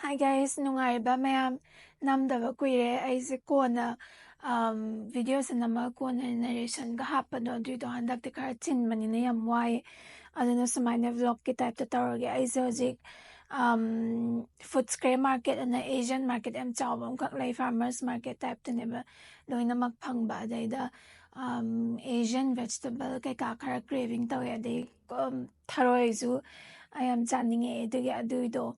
Hi guys, nungariba mayam namdaba kuire aise kona videos nama kona narration ga hapano duido handak te kar chin manina yam wai aduna sumana vlog ki type ta tawrage aise hojik Footscray market and Asian market am chawbam kak lay farmers market type ta neba loina mak phangba daida Asian vegetable kai ka khara craving tawe ade tharoi zu I am chaaningae adugi aduido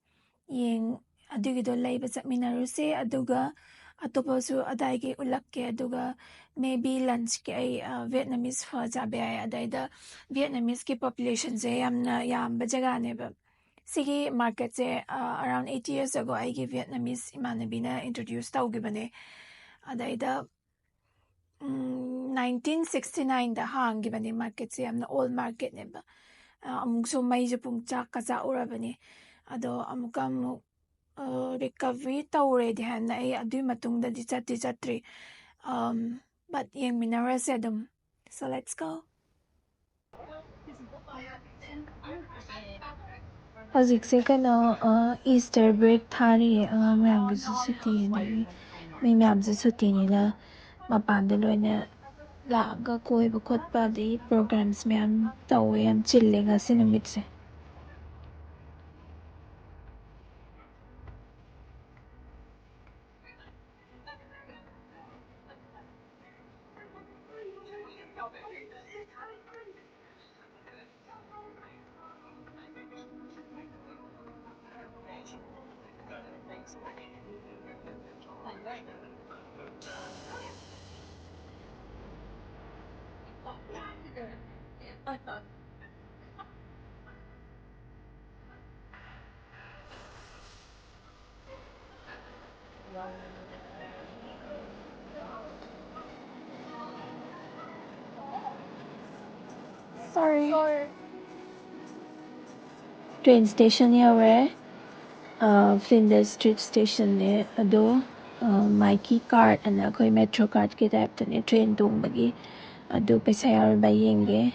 yeng adugido leiba chakminarusi aduga atopasu adaigi ulakke aduga maybe lunch ki ai Vietnamese pho chabe ai adaida Vietnamese ki population se yamna yamba jaga neba sigi market se around 8 years ago aigi Vietnamese imanabina introduce tawgibane adaida 1969 da hangibane market se yamna old market neba amukso mai pung chak kaza urabane ado amuka amuk recovery tawredi hana ai adui matungda di chatri but yeng minarase adum. So let's go. Hꯧꯖꯤꯛꯁꯦ Easter break ꯊꯥꯔꯤꯌꯦ ꯑꯉꯥꯡ ꯃꯌꯥꯝꯒꯤꯁꯨ ꯁꯨꯇꯤ ꯑꯗꯒꯤ ꯃꯤ ꯃꯌꯥꯝꯁꯨ ꯁꯨꯇꯤꯅꯤꯅ ꯃꯄꯥꯟꯗ ꯂꯣꯏꯅ ꯂꯥꯛꯑꯒ ꯀꯣꯏꯕ ꯈꯣꯠꯄ ꯑꯗꯒꯤ ꯄ꯭ꯔꯣꯒ꯭ꯔꯥꯝꯁ ꯃꯌꯥꯝ ꯇꯧꯋꯦ ꯌꯥꯝ ꯆꯤꯜꯂꯦ ꯉꯁꯤ ꯅꯨꯃꯤꯠꯁꯦ Sorry. Train station yaware Flinders Street station ne ado Mikey card and akhoi metro card ki type tane train tongbagi ado paisa yarba yenge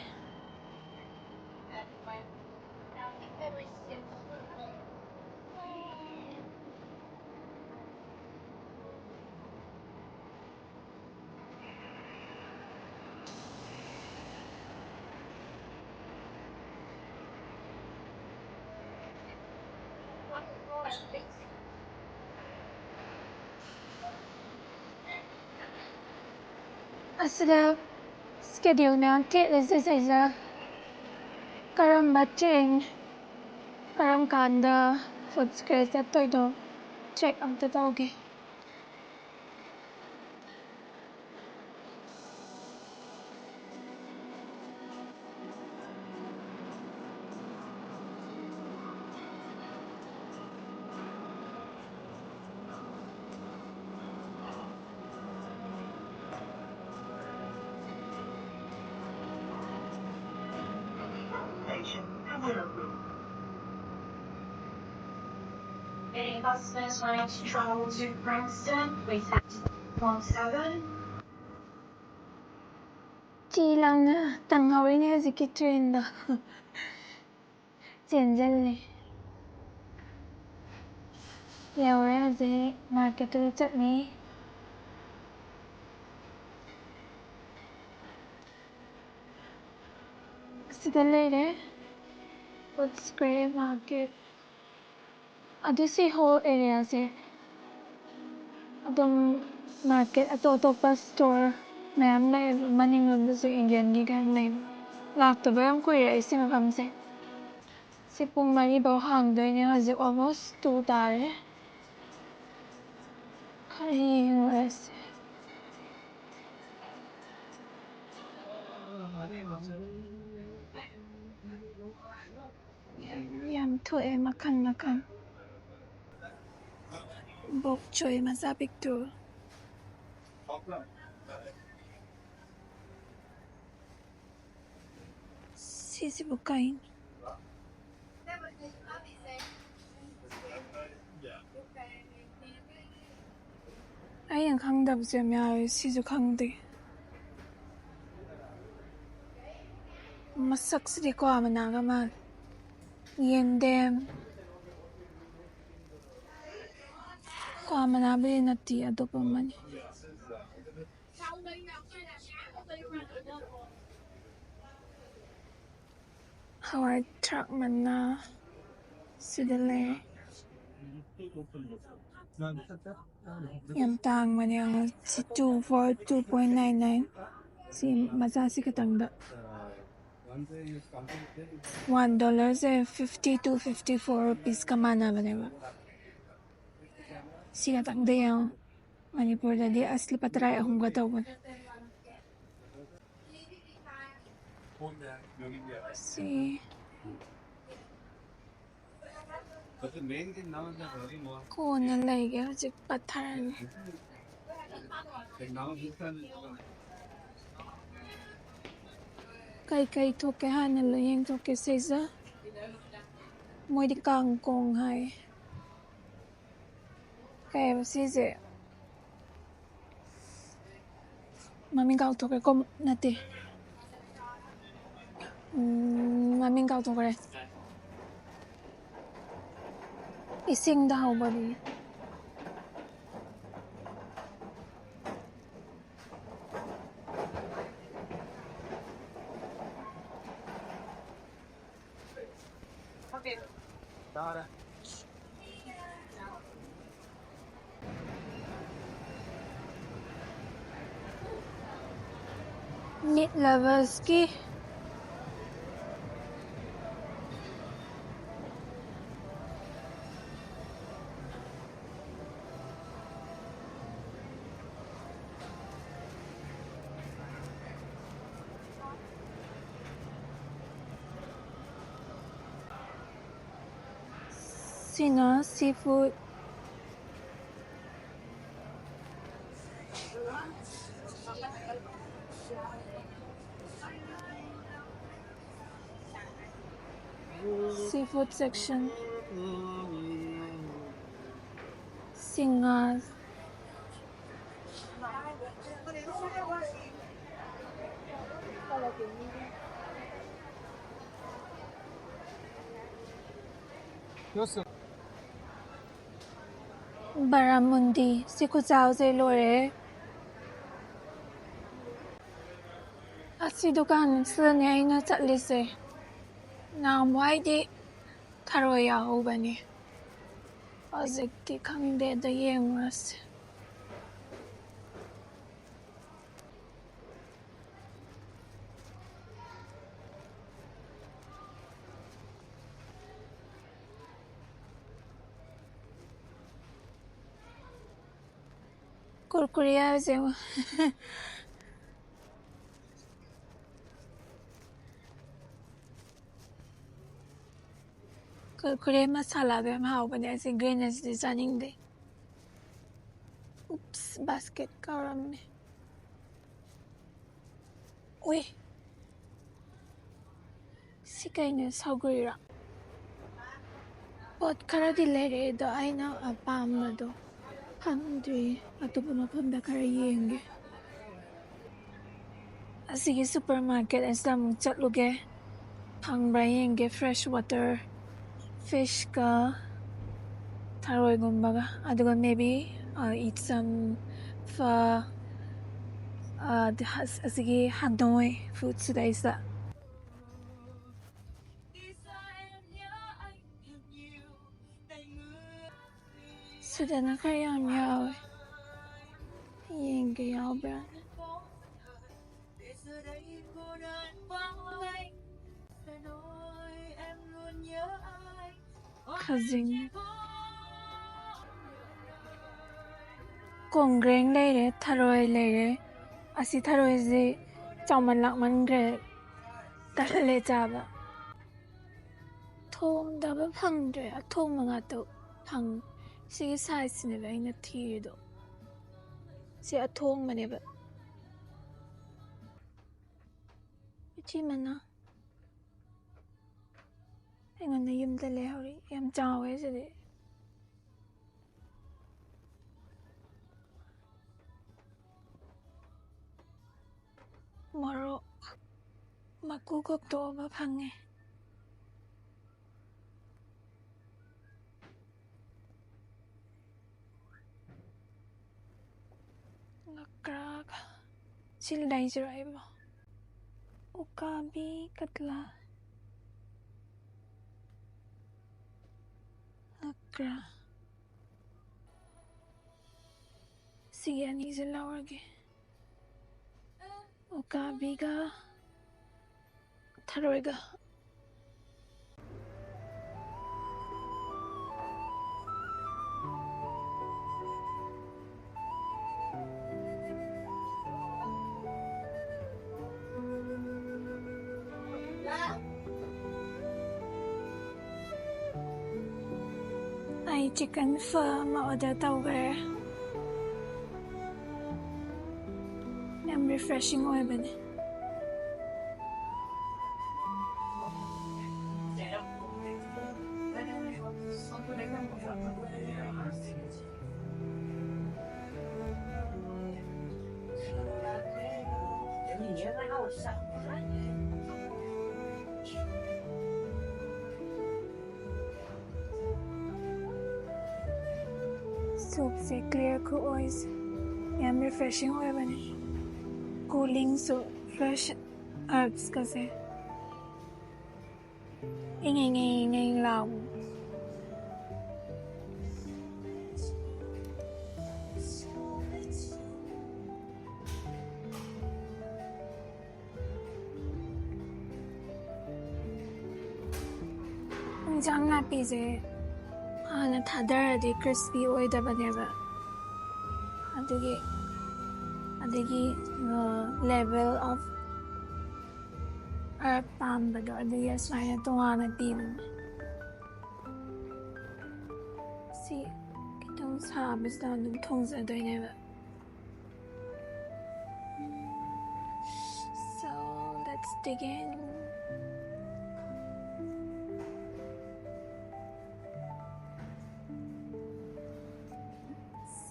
Asada schedule na this is a karamba train karam kanda Footscray toido check amta tawge. Any customers wanting to travel to Frankston, please head to platform 7. Chi lang na tanghawin niya si train da. Jenjel Yaware si market to chutney. Sida later Footscray market. This whole area se adum market atopa store mayam na maningam sa Indian gi kan nai lakta ba am kuira isi mafam se si pung mari ba hang doi ne hojik almost 2 tare kari res yam thoe makan bok choy masabik tu sisi bukain ai yang khangdab se mya sisu khangde masak sidi ko amana ga man yendem Kwamanabili nati adopa mani. Howard truck mana sidale. Yam tang mani ang si 2 for 2.99. Si maza si katangda. $1 se 50 to 54 rupees kamana mani ba. Si katangda yung Manipur dadi asli patray akong gataw. Si Kona lagi hojik patharan. Kai thoke hanalo yung thoke seza. Moi di kangkong hai. Kaya size. Maming kau thoke kom nati. Maming kau thoke. Ising daw ba di? Meat lovers ki Sina seafood. Seafood section. Singa. Baramundi. Sikuzao se lore. Asi dukan sene ay na chatlise. Na why di Tharoi ho bani. Ozek ki kangde da yengas. Kurkuria se Kurkure masala be how bani ऐसे green as designing de. Oops, basket karam. Uy. Sikay na saugurira. Pot kara dilere do ay na apam na do. Hamdri ato pumapanda kara yenge. Sige supermarket ऐसा मुझे लोगे thongba yenge fresh water fish ka Tharoi gumbaga aduga maybe eat some pho sige Hanoi food today sa Sudah na kaya yaw yenge yaw brand cousin Kongreng lere Tharoi lere asi Tharoi ze chawman lakman gre tale jaba thong daba phang de thong mga to phang sige size ne ba ina thido si athong mane ba chi mana Hang na yum dale hori yam chawe se de Moro makukok to ba phange Childai Jiraiba. Okabi Katla. Akra. Siani Zilawarge. Okabiga. Tharoiga. I chicken pho ma-order tawgare. I'm refreshing oil ba ni? Soup se clear ko oils. I'm refreshing oil ba ni? Cooling so fresh herbs kasi. Ingay lang. Ang jang nga pise. Nathadar di crispy oida ba neba. Adigi level of herb palm ba do. Adigi asmaya tunga na pibin. See, kitong sabis na nung sa doy neba. So let's dig in.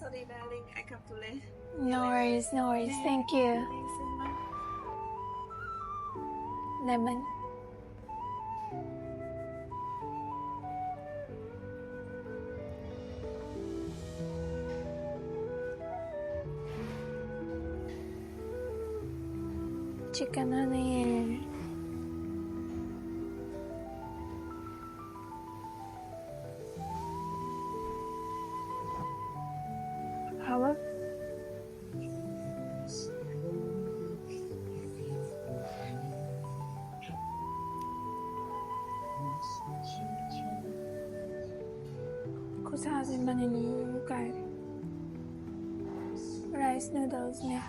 Sorry, darling, I come too late. No worries. Thank you. Thanks so much. Lemon. Chicken na yan. Hawak. Kusasin ba ninyo kahit rice noodles niya?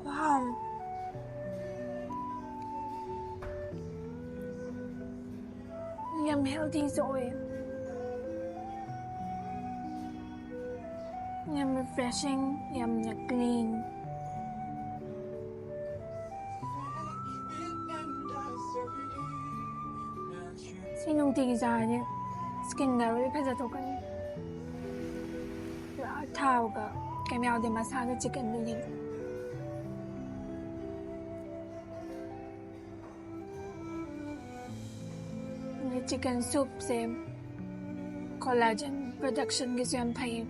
Wow. Yum healthy oil. Yum refreshing, yum clean. Sinong tigisa niya? Skin na rin pesa to kan. Tao ka. Kaya may ako masada chicken doon yun. Chicken soup से collagen production की से हम पाए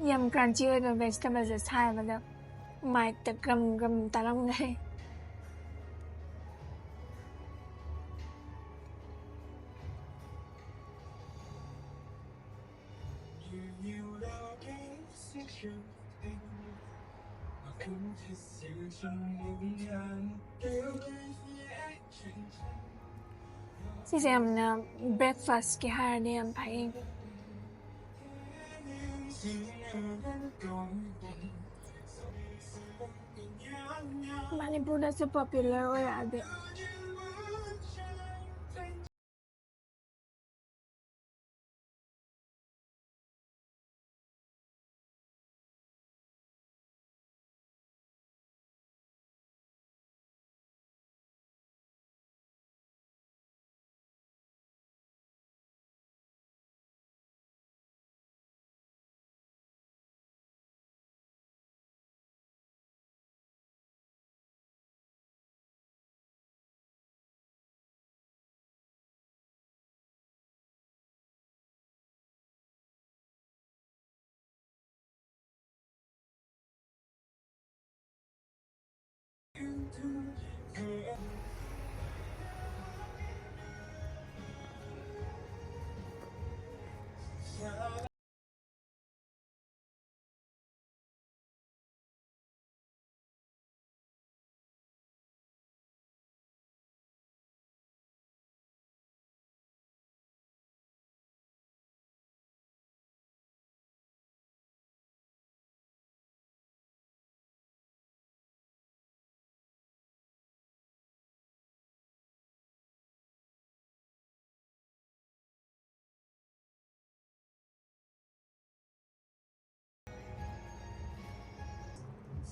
yum crunchy और vegetables अच्छा है मतलब mic तक गम तरम गए सिसे हमने ब्रेकफास्ट के हार ने हम पाए Manipur is popular or ade.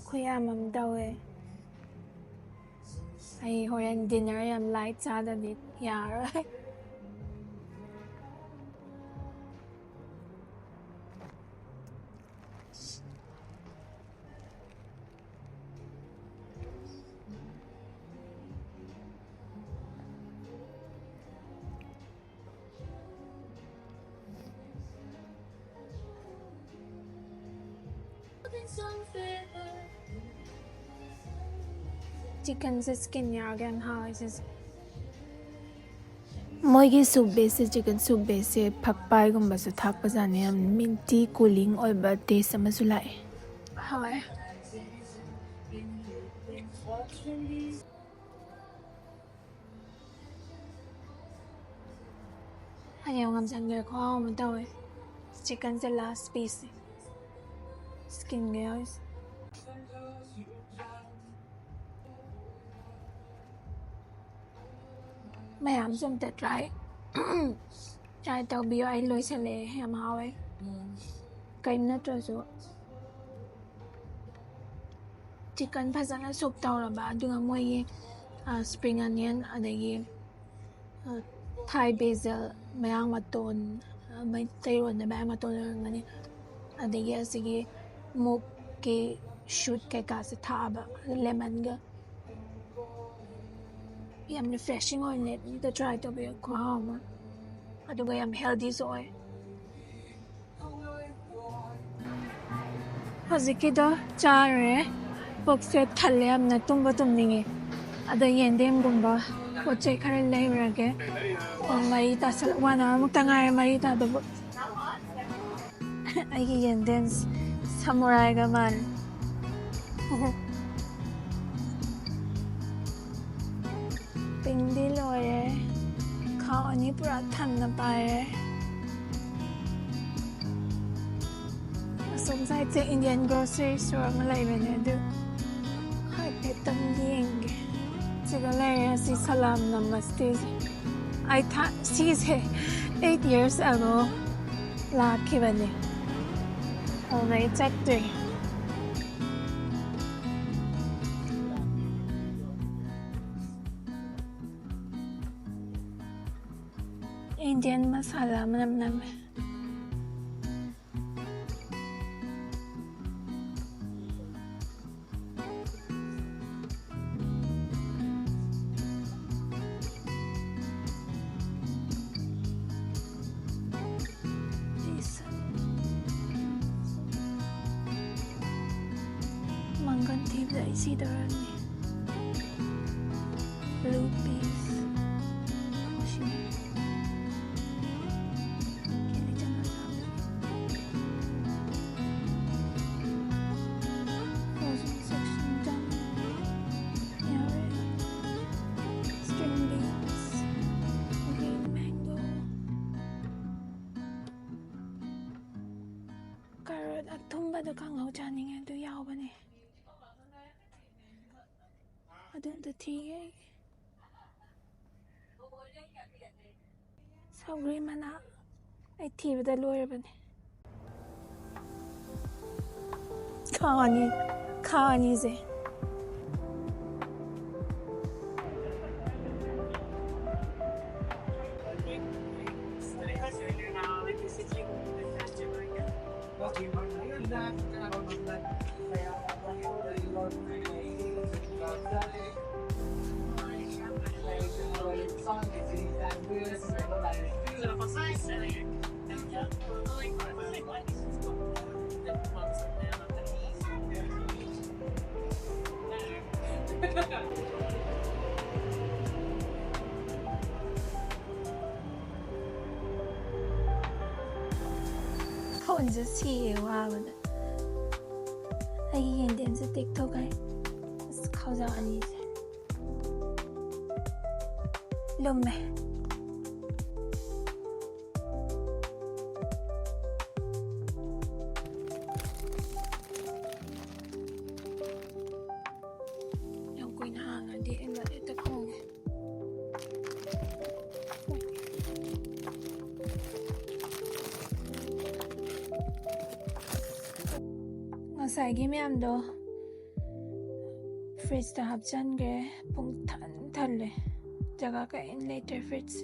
Kuya mam dawe. Ay horen dinner yam light sada dit. Yeah, right. Chicken se skin yagan how is this? Moigi soup base chicken soup base phakpai gumba su thak pajani am minty cooling oiba taste amasu lai. Hi. Ayaw ngam sangger ko ako mataw eh. Chicken sa last piece. Skin guys. Mayam sum te try. Try tao biyo ay loy sa le yam hawe. Kain na to so. Chicken pasana soup tao la ba dunga mo yi spring onion adagi Thai basil mayang maton may Tharoi na mayang maton ngani adagi asigi muk ke shoot ke kasi thaba lemon ga yam refreshing oil net to try to be ko hama aduga yam healthy so oil haziki do chare boxe thalle am na tumba tumninge ada yendem gumba poche khare leirage marita wana mutangay marita do ay yendem samurai ga man Pindi lore khao ani pura than na pae song sai che Indian grocery store ma lai ve ne du hai pe tam yeng che ga lai si salam namaste I thought she's 8 years ago la ki bane oh my check Indian masala manam mangan tip da isi darani blue peas ꯑꯗꯨ ꯀꯥꯡꯍꯧ ꯆꯥꯅꯤꯡꯉꯦ ꯑꯗꯨ ꯌꯥꯎꯕꯅꯦ ꯑꯗꯨ ꯑꯝꯇ ꯊꯤꯒꯦ ꯑꯩ ꯁꯧꯒ꯭ꯔꯤ ꯃꯅꯥ ꯑꯩ ꯊꯤꯕꯗ ꯂꯣꯏꯔꯕꯅꯦ ꯈꯥ ꯑꯅꯤꯁꯦ ꯈꯣꯟꯁꯦ ꯁꯤꯌꯦ ꯋꯥꯕꯗ ꯑꯩꯒꯤ ꯌꯦꯟꯗꯦꯝꯁꯦ ꯇꯦꯛꯊꯣꯛꯈ꯭ꯔꯦ ꯑꯁ ꯈꯥꯎꯖꯥ ꯑꯅꯤꯁꯦ ꯂꯨꯝꯃꯦ ꯌꯥꯝ ꯀꯨꯏꯅ ꯍꯥꯡꯉꯗꯤ ꯑꯩꯅ ꯍꯦꯛꯇ ꯈꯣꯡꯉꯦ ꯉꯁꯥꯏꯒꯤ ꯃꯌꯥꯝꯗꯣ ꯐ꯭ꯔꯤꯖꯇ ꯍꯥꯞꯆꯟꯈ꯭ꯔꯦ ꯄꯨꯡ ꯊꯜꯂꯦ ꯖꯒꯥ ꯀꯔꯤꯝ ꯂꯩꯇ꯭ꯔꯦ ꯐ꯭ꯔꯤꯖ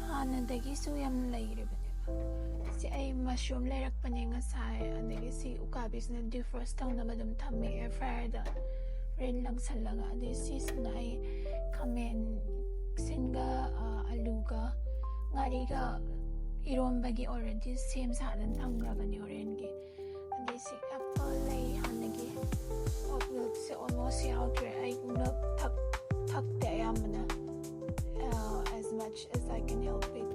ꯍꯥꯟꯅꯗꯒꯤꯁꯨ ꯌꯥꯝ ꯂꯩꯔꯤꯕꯅꯦꯕ ꯁꯤ ꯑꯩ ꯃꯁꯔꯨꯝ ꯂꯩꯔꯛꯄꯅꯦ ꯉꯁꯥꯏ ꯑꯗꯒꯤ ꯁꯤ ꯎꯀꯥꯕꯤꯁꯤꯅ ꯗꯤꯐ꯭ꯔꯣꯁ ꯇꯧꯅꯕ ꯑꯗꯨꯝ ꯊꯝꯃꯦ ꯑꯦꯌꯔ ꯐ꯭ꯔꯥꯏꯌꯔꯗ ꯔꯦꯟ ꯂꯪꯁꯜꯂꯒ ꯑꯗꯩ ꯁꯤꯁꯤꯅ ꯑꯩ ꯈꯥꯃꯦꯟ ꯁꯤꯟꯒ ꯑꯂꯨꯒ ꯉꯥꯔꯤꯒ ꯏꯔꯣꯝꯕꯒꯤ ꯑꯣꯜꯔꯦꯗꯤ ꯁꯦꯝ ꯁꯥꯗꯅ ꯊꯝꯈ꯭ꯔꯕꯅꯤ ꯍꯣꯔꯦꯟꯒꯤ ꯑꯗꯩ ꯁꯤ ꯑꯦꯄꯜ ꯂꯩ ꯍꯥꯟꯅꯒꯤ ꯑꯣꯠ ꯃꯤꯜꯛꯁꯦ ꯑꯣꯜꯃꯣꯁ ꯌꯥꯎꯗ꯭ꯔꯦ ꯑꯩ ꯃꯤꯜꯛ ꯊꯛꯇꯦ ꯑꯌꯥꯝꯕꯅ as much as I can help it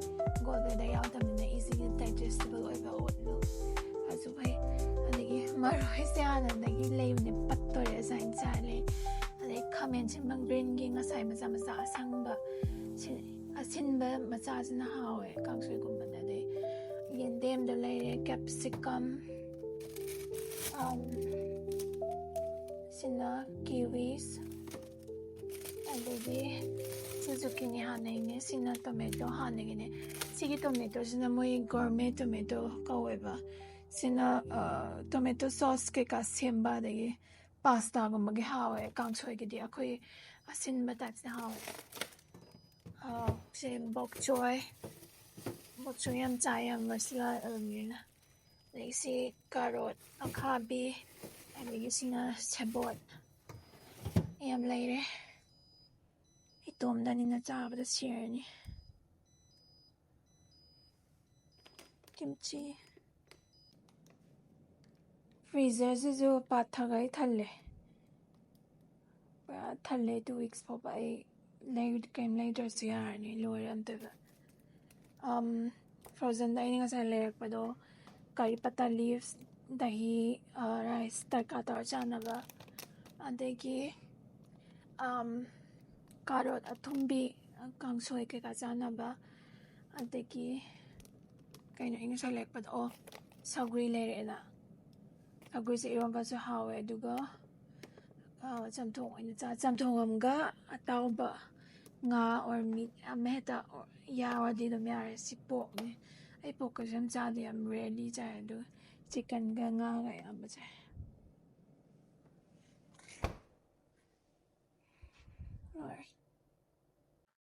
ꯒꯣꯜꯗꯦꯗ ꯌꯥꯎꯗꯕꯅꯤꯅ easily digestible ꯑꯣꯏꯕ ꯑꯣꯠ ꯃꯤꯜꯛ ꯑꯗꯨ ꯐꯩ ꯑꯗꯒꯤ ꯃꯔꯣꯏꯁꯦ ꯍꯥꯟꯅꯗꯒꯤ ꯂꯩꯕꯅꯦ ꯄꯠꯇꯣꯔꯦ ꯑꯁꯥꯏꯅ ꯆꯥꯔꯦ ꯑꯗꯩ ꯈꯥꯃꯦꯟ ꯁꯤꯟꯕ ꯒ꯭ꯔꯤꯟꯒꯤ ꯉꯁꯥꯏ ꯃꯆꯥ ꯃꯆꯥ ꯑꯁꯪꯕ ꯑꯁꯤꯟꯕ ꯃꯆꯥꯁꯤꯅ ꯍꯥꯎꯋꯦ ꯀꯥꯡꯁꯣꯏꯒꯨꯝꯕꯗ ꯑꯗꯩ ꯌꯦꯟꯗꯦꯝꯗ ꯂꯩꯔꯦ ꯀꯦꯞꯁꯤꯀꯝ ꯁꯤꯅ ꯀꯤꯋꯤꯁ ꯑꯗꯒꯤ ꯁꯨꯖꯨꯀꯤꯅꯤ ꯍꯥꯟꯅꯩꯅꯦ ꯁꯤꯅ ꯇꯣꯃꯦꯇꯣ ꯍꯥꯟꯅꯒꯤꯅꯦ ꯁꯤꯒꯤ ꯇꯣꯃꯦꯇꯣꯁꯤꯅ ꯃꯣꯏ ꯒꯣꯔꯃꯦ ꯇꯣꯃꯦꯇꯣ ꯀꯧꯋꯦꯕ ꯁꯤꯅ ꯇꯣꯃꯦꯇꯣ ꯁꯣꯁ ꯀꯩꯀꯥ ꯁꯦꯝꯕ ꯑꯗꯒꯤ ꯄꯥꯁꯇꯥꯒꯨꯝꯕꯒꯤ ꯍꯥꯎꯋꯦ ꯀꯥꯡꯁꯣꯏꯒꯤꯗꯤ ꯑꯩꯈꯣꯏ ꯑꯁꯤꯟꯕ ꯇꯥꯏꯞꯁꯦ ꯍꯥꯎꯋꯦ ꯁꯤ ꯕꯣꯛꯆꯣꯏ ꯌꯥꯝ ꯆꯥꯏ ꯌꯥꯝ ꯃꯁꯂꯥ ꯑꯣꯏꯕꯅꯤꯅ ꯑꯗꯒꯤ ꯁꯤ ꯀꯥꯔꯣꯠ ꯑꯈꯥꯕꯤ ꯑꯗꯒꯤ ꯁꯤꯅ ꯁꯦꯕꯣꯠ ꯌꯥꯝ ꯂꯩꯔꯦ ꯏꯇꯣꯝꯗꯅꯤꯅ ꯆꯥꯕꯗ ꯁꯤꯔꯅꯤ ꯀꯤꯝꯆꯤ ꯐ꯭ꯔꯤꯖꯔꯁꯤꯁꯨ ꯄꯥꯊꯈꯩ ꯊꯜꯂꯦ ꯄꯨꯔꯥ ꯊꯜꯂꯦ 2 weeks ꯐꯥꯎꯕ ꯑꯩ ꯀꯩꯝ ꯂꯩꯗ꯭ꯔꯁꯨ ꯌꯥꯔꯅꯤ ꯂꯣꯏꯔꯦ ꯑꯝꯇꯣꯏꯕ ꯐ꯭ꯔꯣꯖꯟꯗ ꯑꯩꯅ ꯉꯁꯥꯏ ꯂꯩꯔꯛꯄꯗꯣ ꯀꯔꯤ ꯄꯠꯇꯥ ꯂꯤꯞꯁ ꯗꯍꯤ ꯔꯥꯏꯁ ꯇꯔꯀꯥ ꯇꯧꯔ ꯆꯥꯅꯕ ꯑꯗꯒꯤ ꯀꯥꯔꯣꯠ ꯑꯊꯨꯝꯕꯤ ꯀꯥꯡꯁꯣꯏ ꯀꯩꯀꯥ ꯆꯥꯅꯕ ꯑꯗꯒꯤ ꯀꯩꯅꯣ ꯑꯩ ꯉꯁꯥꯏ ꯂꯩꯔꯛꯄꯗꯣ ꯁꯧꯒ꯭ꯔꯤ ꯂꯩꯔꯛꯑꯦꯅ ꯁꯧꯒ꯭ꯔꯤꯁꯦ ꯏꯔꯣꯟꯕꯁꯨ ꯍꯥꯎꯋꯦ ꯑꯗꯨꯒ ꯆꯝꯊꯣꯡ ꯑꯣꯏꯅ ꯆꯝꯊꯣꯡ ꯑꯃꯒ ꯑꯇꯥꯎꯕ ꯉꯥ ꯑꯣꯔ ꯃꯤꯠ ꯑꯃ ꯍꯦꯛꯇ ꯌꯥꯎꯔꯗꯤ ꯑꯗꯨꯝ ꯌꯥꯔꯦ ꯁꯤ ꯄꯣꯛꯅꯤ ꯑꯩ ꯄꯣꯛꯀꯁꯨ ꯌꯥꯝ ꯆꯥꯗꯦ ꯌꯥꯝ ꯔꯦꯌꯔꯂꯤ ꯆꯥꯏ ꯑꯗꯨꯒ ꯆꯤꯛꯀꯟꯒ ꯉꯥꯒ ꯑꯌꯥꯝꯕ ꯆꯥꯏ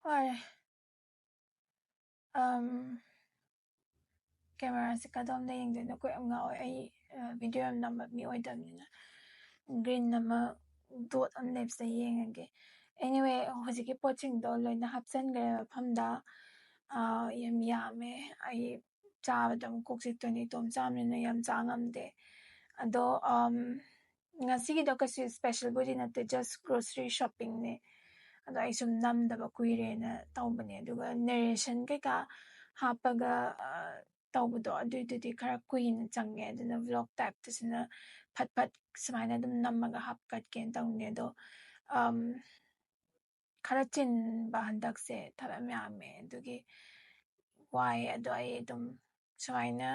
ꯍꯣꯏ ꯀꯦꯃꯦꯔꯥꯁꯦ ꯀꯗꯣꯝꯗ ꯌꯦꯡꯗꯣꯏꯅꯣ ꯀꯣꯏ ꯌꯥꯝ ꯉꯥꯎꯋꯦ ꯑꯩ ꯚꯤꯗꯤꯑꯣ ꯌꯥꯝ ꯅꯝꯕ ꯃꯤ ꯑꯣꯏꯗꯕꯅꯤꯅ ꯒ꯭ꯔꯤꯟ ꯑꯃ ꯗꯣꯠ ꯑꯃ ꯂꯩꯕꯁꯤꯗ ꯌꯦꯡꯉꯒꯦ ꯑꯦꯅꯤꯋꯦ ꯍꯧꯖꯤꯛꯀꯤ ꯄꯣꯠꯁꯤꯡꯗꯣ ꯂꯣꯏꯅ ꯍꯥꯞꯆꯤꯟꯈ꯭ꯔꯦ ꯃꯐꯝꯗ ꯌꯥꯝ ꯌꯥꯝꯃꯦ ꯑꯩ ꯆꯥꯕꯗ ꯑꯃꯨꯛ ꯀꯣꯛ ꯆꯤꯛꯇꯣꯏꯅꯤ ꯏꯇꯣꯝ ꯆꯥꯕꯅꯤꯅ ꯌꯥꯝ ꯆꯥ ꯉꯝꯗꯦ ꯑꯗꯣ ꯉꯁꯤꯒꯤꯗꯣ ꯀꯩꯁꯨ ꯁ꯭ꯄꯦꯁꯦꯜꯕꯨꯗꯤ ꯅꯠꯇꯦ ꯖꯁ ꯒ꯭ꯔꯣꯁꯔꯤ ꯁꯣꯞꯄꯤꯡꯅꯦ ꯑꯗꯣ ꯑꯩ ꯁꯨꯝ ꯅꯝꯗꯕ ꯀꯨꯏꯔꯦꯅ ꯇꯧꯕꯅꯦ ꯑꯗꯨꯒ ꯅꯦꯔꯦꯁꯟ ꯀꯩꯀꯥ ꯍꯥꯞꯄꯒ ꯇꯧꯕꯗꯣ ꯑꯗꯨꯏꯗꯨꯗꯤ ꯈꯔ ꯀꯨꯏꯅ ꯆꯪꯉꯦ ꯑꯗꯨꯅ ꯚ꯭ꯂꯣꯛ ꯇꯥꯏꯞꯇꯁꯤꯅ ꯐꯠ ꯐꯠ ꯁꯨꯃꯥꯏꯅ ꯑꯗꯨꯝ ꯅꯝꯃꯒ ꯍꯥꯞꯀꯠꯀꯦꯅ ꯇꯧꯅꯦ ꯑꯗꯣ ꯈꯔ ꯆꯤꯟꯕ ꯍꯟꯗꯛꯁꯦ ꯊꯕꯛ ꯌꯥꯝ ꯌꯥꯝꯃꯦ ꯑꯗꯨꯒꯤ ꯋꯥꯏ ꯑꯗꯣ ꯑꯩ ꯑꯗꯨꯝ ꯁꯨꯃꯥꯏꯅ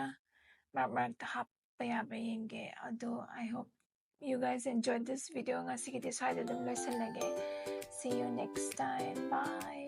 marak-marakta happa yaba yenge. Ado, I hope you guys enjoyed this video. Nga sige, this side adum loisalage. See you next time. Bye.